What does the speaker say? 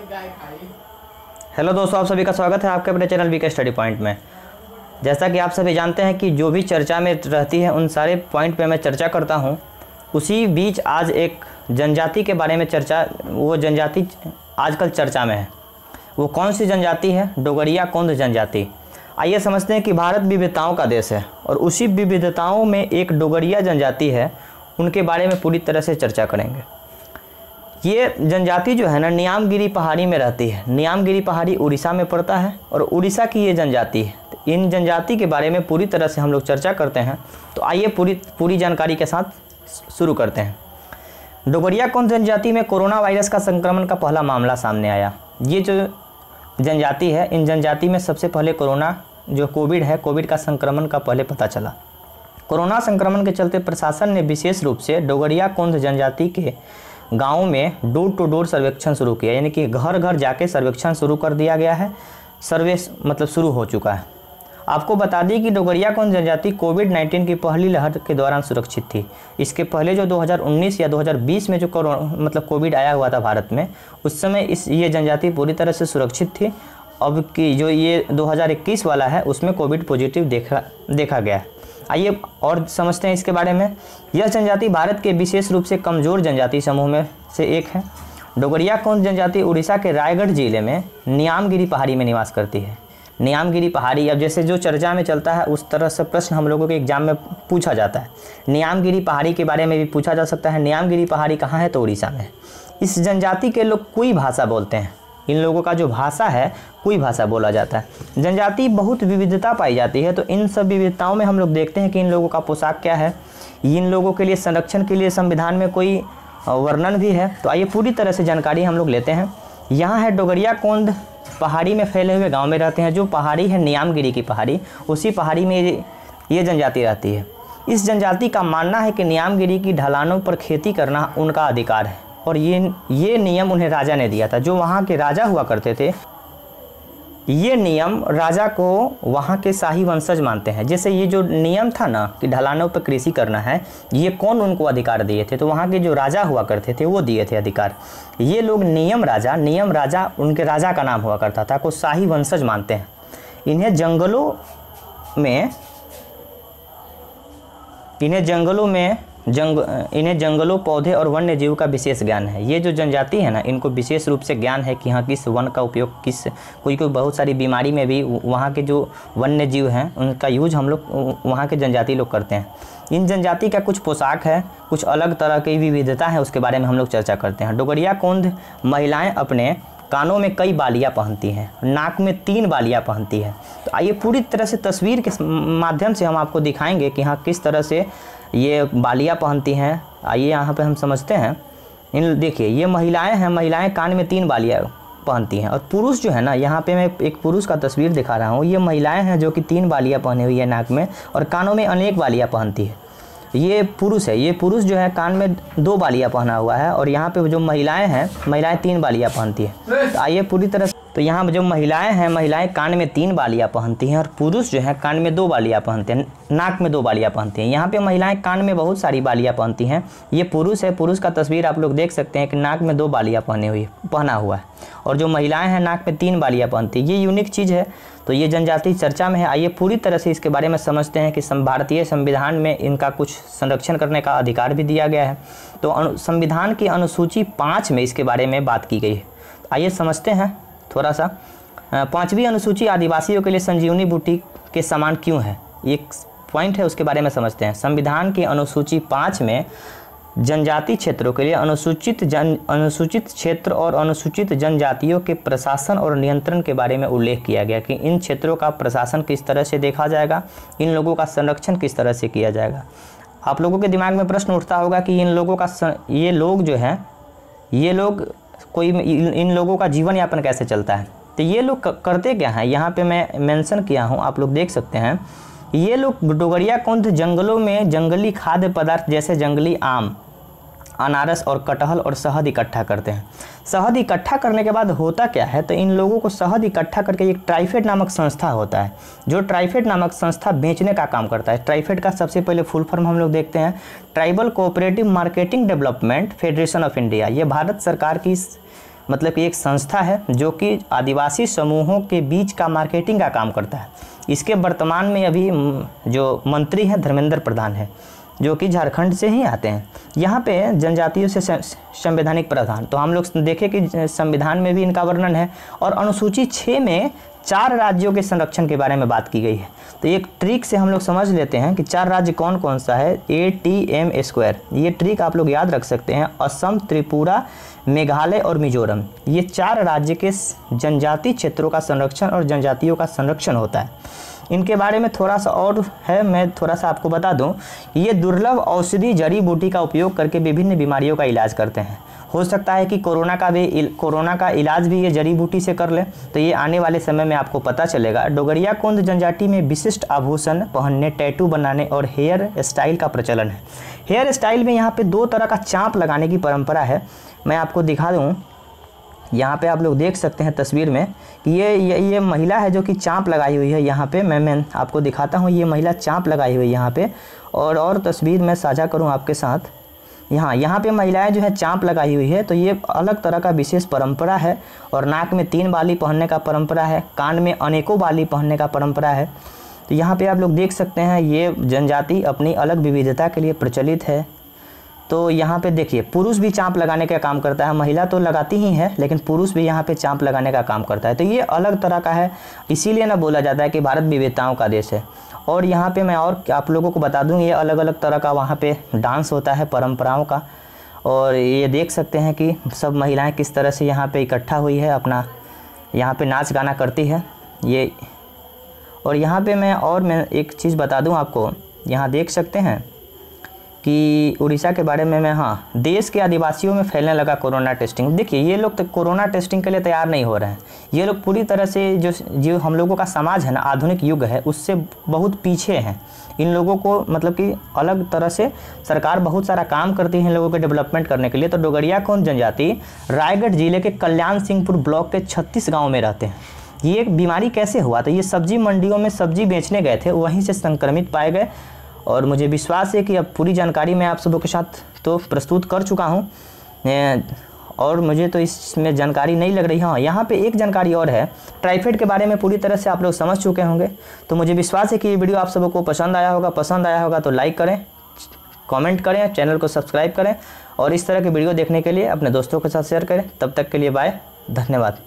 Hello दोस्तों, आप सभी का स्वागत है आपके अपने चैनल वीके स्टडी पॉइंट में। जैसा कि आप सभी जानते हैं कि जो भी चर्चा में रहती है उन सारे पॉइंट पे मैं चर्चा करता हूं। उसी बीच आज एक जनजाति के बारे में चर्चा, वो जनजाति आजकल चर्चा में है। वो कौन सी जनजाति है? डोगरिया कोंद जनजाति। आइए समझते हैं कि भारत विविधताओं का देश है और उसी विविधताओं में एक डोगरिया जनजाति है। उनके बारे में पूरी तरह से चर्चा करेंगे। ये जनजाति जो है ना, नियामगिरी पहाड़ी में रहती है। नियामगिरी पहाड़ी उड़ीसा में पड़ता है और उड़ीसा की ये जनजाति है। तो इन जनजाति के बारे में पूरी तरह से हम लोग चर्चा करते हैं। तो आइए पूरी जानकारी के साथ शुरू करते हैं। डोगरिया कोंद जनजाति में कोरोना वायरस का संक्रमण का पहला मामला सामने आया। ये जो जनजाति है, इन जनजाति में सबसे पहले कोविड का संक्रमण का पहले पता चला। कोरोना संक्रमण के चलते प्रशासन ने विशेष रूप से डोगरिया कोंद जनजाति के गाँव में डोर टू डोर सर्वेक्षण शुरू किया, यानी कि घर घर जाके सर्वेक्षण शुरू कर दिया गया है। सर्वे मतलब शुरू हो चुका है। आपको बता दें कि डोगरिया कोंद जनजाति कोविड-19 की पहली लहर के दौरान सुरक्षित थी। इसके पहले जो 2019 या 2020 में जो कोविड आया हुआ था भारत में, उस समय ये जनजाति पूरी तरह से सुरक्षित थी। अब की जो ये 2021 वाला है उसमें कोविड पॉजिटिव देखा गया है। आइए और समझते हैं इसके बारे में। यह जनजाति भारत के विशेष रूप से कमज़ोर जनजाति समूह में से एक है। डोगरिया कोंद जनजाति उड़ीसा के रायगढ़ जिले में नियामगिरी पहाड़ी में निवास करती है। नियामगिरी पहाड़ी, अब जैसे जो चर्चा में चलता है उस तरह से प्रश्न हम लोगों के एग्जाम में पूछा जाता है। नियामगिरी पहाड़ी के बारे में भी पूछा जा सकता है। नियामगिरी पहाड़ी कहाँ है? तो उड़ीसा में है। इस जनजाति के लोग कोई भाषा बोलते हैं। इन लोगों का जो भाषा है कोई भाषा बोला जाता है। जनजाति बहुत विविधता पाई जाती है। तो इन सब विविधताओं में हम लोग देखते हैं कि इन लोगों का पोशाक क्या है। इन लोगों के लिए संरक्षण के लिए संविधान में कोई वर्णन भी है। तो आइए पूरी तरह से जानकारी हम लोग लेते हैं। यहाँ है डोगरिया कोंद पहाड़ी में फैले हुए गांव में रहते हैं। जो पहाड़ी है नियामगिरी की पहाड़ी, उसी पहाड़ी में ये जनजाति रहती है। इस जनजाति का मानना है कि नियामगिरी की ढलानों पर खेती करना उनका अधिकार है और ये नियम उन्हें राजा ने दिया था। जो वहाँ के राजा हुआ करते थे, ये नियम राजा को वहाँ के शाही वंशज मानते हैं। जैसे ये जो नियम था ना कि ढलानों पर कृषि करना है, ये कौन उनको अधिकार दिए थे? तो वहाँ के जो राजा हुआ करते थे वो दिए थे अधिकार। ये लोग नियम राजा उनके राजा का नाम हुआ करता था, को शाही वंशज मानते हैं। इन्हें जंगलों, पौधे और वन्य जीव का विशेष ज्ञान है। ये जो जनजाति है ना, इनको विशेष रूप से ज्ञान है कि हाँ किस वन का उपयोग कोई बहुत सारी बीमारी में भी वहाँ के जो वन्य जीव हैं उनका यूज हम लोग वहाँ के जनजाति लोग करते हैं। इन जनजाति का कुछ पोशाक है, कुछ अलग तरह की विविधता है, उसके बारे में हम लोग चर्चा करते हैं। डोगरिया कोंद महिलाएँ अपने कानों में कई बालियाँ पहनती हैं, नाक में 3 बालियाँ पहनती हैं। तो आइए पूरी तरह से तस्वीर के माध्यम से हम आपको दिखाएंगे कि हाँ किस तरह से ये बालियाँ पहनती हैं। आइए यहाँ पे हम समझते हैं। देखिए ये महिलाएं हैं, महिलाएं कान में 3 बालियाँ पहनती हैं। और पुरुष जो है ना, यहाँ पे मैं एक पुरुष का तस्वीर दिखा रहा हूँ। ये महिलाएं हैं जो कि 3 बालियाँ पहनी हुई है नाक में और कानों में अनेक बालियाँ पहनती है। ये पुरुष है। ये पुरुष जो है कान में 2 बालियाँ पहना हुआ है और यहाँ पे जो महिलाएं हैं, महिलाएं 3 बालियाँ पहनती है। तो आइए पूरी तरह, तो यहाँ जो महिलाएं हैं, महिलाएं कान में 3 बालियाँ पहनती हैं और पुरुष जो है कान में 2 बालियाँ पहनते हैं, नाक में 2 बालियाँ पहनती हैं। यहाँ पे महिलाएं कान में बहुत सारी बालियाँ पहनती हैं। ये पुरुष है। पुरुष का तस्वीर आप लोग देख सकते हैं कि नाक में 2 बालियाँ पहना हुआ है और जो महिलाएं हैं नाक में 3 बालियाँ पहनती है। ये यूनिक चीज़ है। तो ये जनजाति चर्चा में है। आइए पूरी तरह से इसके बारे में समझते हैं कि भारतीय संविधान में इनका कुछ संरक्षण करने का अधिकार भी दिया गया है। तो संविधान की अनुसूची 5 में इसके बारे में बात की गई है। आइए समझते हैं थोड़ा सा। 5वीं अनुसूची आदिवासियों के लिए संजीवनी बूटी के समान क्यों है? एक पॉइंट है, उसके बारे में समझते हैं। संविधान की अनुसूची 5 में जनजाति क्षेत्रों के लिए अनुसूचित क्षेत्र और अनुसूचित जनजातियों के प्रशासन और नियंत्रण के बारे में उल्लेख किया गया कि इन क्षेत्रों का प्रशासन किस तरह से देखा जाएगा, इन लोगों का संरक्षण किस तरह से किया जाएगा। आप लोगों के दिमाग में प्रश्न उठता होगा कि इन लोगों का जीवन यापन कैसे चलता है? तो ये लोग करते क्या हैं, यहाँ पे मैं मेंशन किया हूँ, आप लोग देख सकते हैं। ये लोग डोगरिया कोंद जंगलों में जंगली खाद्य पदार्थ जैसे जंगली आम, अनारस और कटहल और शहद इकट्ठा करते हैं। शहद इकट्ठा करने के बाद होता क्या है, तो इन लोगों को शहद इकट्ठा करके एक ट्राइफेड नामक संस्था होता है, जो ट्राइफेड नामक संस्था बेचने का काम करता है। ट्राइफेड का सबसे पहले फुल फॉर्म हम लोग देखते हैं, tribal cooperative marketing development federation of India. ये भारत सरकार की मतलब कि एक संस्था है जो कि आदिवासी समूहों के बीच का मार्केटिंग का काम करता है। इसके वर्तमान में अभी जो मंत्री हैं धर्मेंद्र प्रधान है, जो कि झारखंड से ही आते हैं। यहाँ पे जनजातियों से संवैधानिक प्रावधान, तो हम लोग देखें कि संविधान में भी इनका वर्णन है और अनुसूची 6 में 4 राज्यों के संरक्षण के बारे में बात की गई है। तो एक ट्रिक से हम लोग समझ लेते हैं कि 4 राज्य कौन कौन सा है, ATM²। ये ट्रिक आप लोग याद रख सकते हैं। असम, त्रिपुरा, मेघालय और मिजोरम, ये 4 राज्य के जनजातीय क्षेत्रों का संरक्षण और जनजातियों का संरक्षण होता है। इनके बारे में थोड़ा सा और है, मैं थोड़ा सा आपको बता दूं। ये दुर्लभ औषधि जड़ी बूटी का उपयोग करके विभिन्न बीमारियों का इलाज करते हैं। हो सकता है कि कोरोना का इलाज भी ये जड़ी बूटी से कर ले, तो ये आने वाले समय में आपको पता चलेगा। डोगरिया कोंद जनजाति में विशिष्ट आभूषण पहनने, टैटू बनाने और हेयर स्टाइल का प्रचलन है। हेयर स्टाइल में यहाँ पे 2 तरह का चाँप लगाने की परंपरा है। मैं आपको दिखा दूँ, यहाँ पे आप लोग देख सकते हैं तस्वीर में कि ये महिला है जो कि चाँप लगाई हुई है। यहाँ पे मैं आपको दिखाता हूँ, ये महिला चाँप लगाई हुई है यहाँ पे। और तस्वीर मैं साझा करूँ आपके साथ। यहाँ पे महिलाएं जो है चाँप लगाई हुई है, तो ये अलग तरह का विशेष परंपरा है। और नाक में 3 बाली पहनने का परंपरा है, कान में अनेकों बाली पहनने का परंपरा है। तो यहाँ पे आप लोग देख सकते हैं ये जनजाति अपनी अलग विविधता के लिए प्रचलित है। तो यहाँ पे देखिए पुरुष भी चाँप लगाने का काम करता है, महिला तो लगाती ही है लेकिन पुरुष भी यहाँ पे चाँप लगाने का काम करता है। तो ये अलग तरह का है, इसीलिए ना बोला जाता है कि भारत विविधताओं का देश है। और यहाँ पे मैं और आप लोगों को बता दूँ, ये अलग अलग तरह का वहाँ पे डांस होता है परंपराओं का। और ये देख सकते हैं कि सब महिलाएं किस तरह से यहाँ पे इकट्ठा हुई है, अपना यहाँ पे नाच गाना करती है ये। और यहाँ पे मैं एक चीज़ बता दूँ आपको, यहाँ देख सकते हैं कि उड़ीसा के बारे में देश के आदिवासियों में फैलने लगा कोरोना टेस्टिंग। देखिए ये लोग तो कोरोना टेस्टिंग के लिए तैयार नहीं हो रहे हैं। ये लोग पूरी तरह से जो हम लोगों का समाज है ना, आधुनिक युग है, उससे बहुत पीछे हैं। इन लोगों को मतलब कि अलग तरह से सरकार बहुत सारा काम करती है इन लोगों के डेवलपमेंट करने के लिए। तो डोगरिया कोंद जनजाति रायगढ़ जिले के कल्याण सिंहपुर ब्लॉक के 36 गाँव में रहते हैं। ये एक बीमारी कैसे हुआ, तो ये सब्जी मंडियों में सब्जी बेचने गए थे, वहीं से संक्रमित पाए गए। और मुझे विश्वास है कि अब पूरी जानकारी मैं आप सबों के साथ तो प्रस्तुत कर चुका हूँ। और मुझे तो इसमें जानकारी नहीं लग रही। यहाँ पे एक जानकारी और है, टाइफाइड के बारे में पूरी तरह से आप लोग समझ चुके होंगे। तो मुझे विश्वास है कि ये वीडियो आप सबों को पसंद आया होगा। तो लाइक करें, कमेंट करें, चैनल को सब्सक्राइब करें और इस तरह के वीडियो देखने के लिए अपने दोस्तों के साथ शेयर करें। तब तक के लिए बाय, धन्यवाद।